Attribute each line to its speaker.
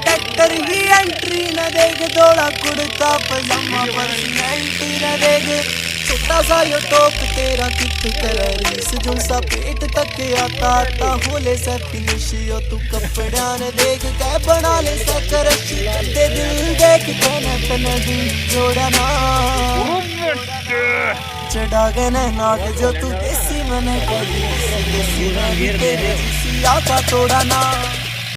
Speaker 1: Tractor ही entry न देख, दौड़ा कुर्ता पजामा पर्सनैलिटी न देख, छोटा सा यो टॉप तेरा किक करे रीस, जो सा पेट तक आता आता होले सा फिनिश यो तू कपड़ा न देख, कै बना ले सा करश दे दिल देख के न तन दिल जोड़ा ना चढ़ा के नाग जो तू देसी मन को देसी तेरे जिसी आता तोड़ा ना।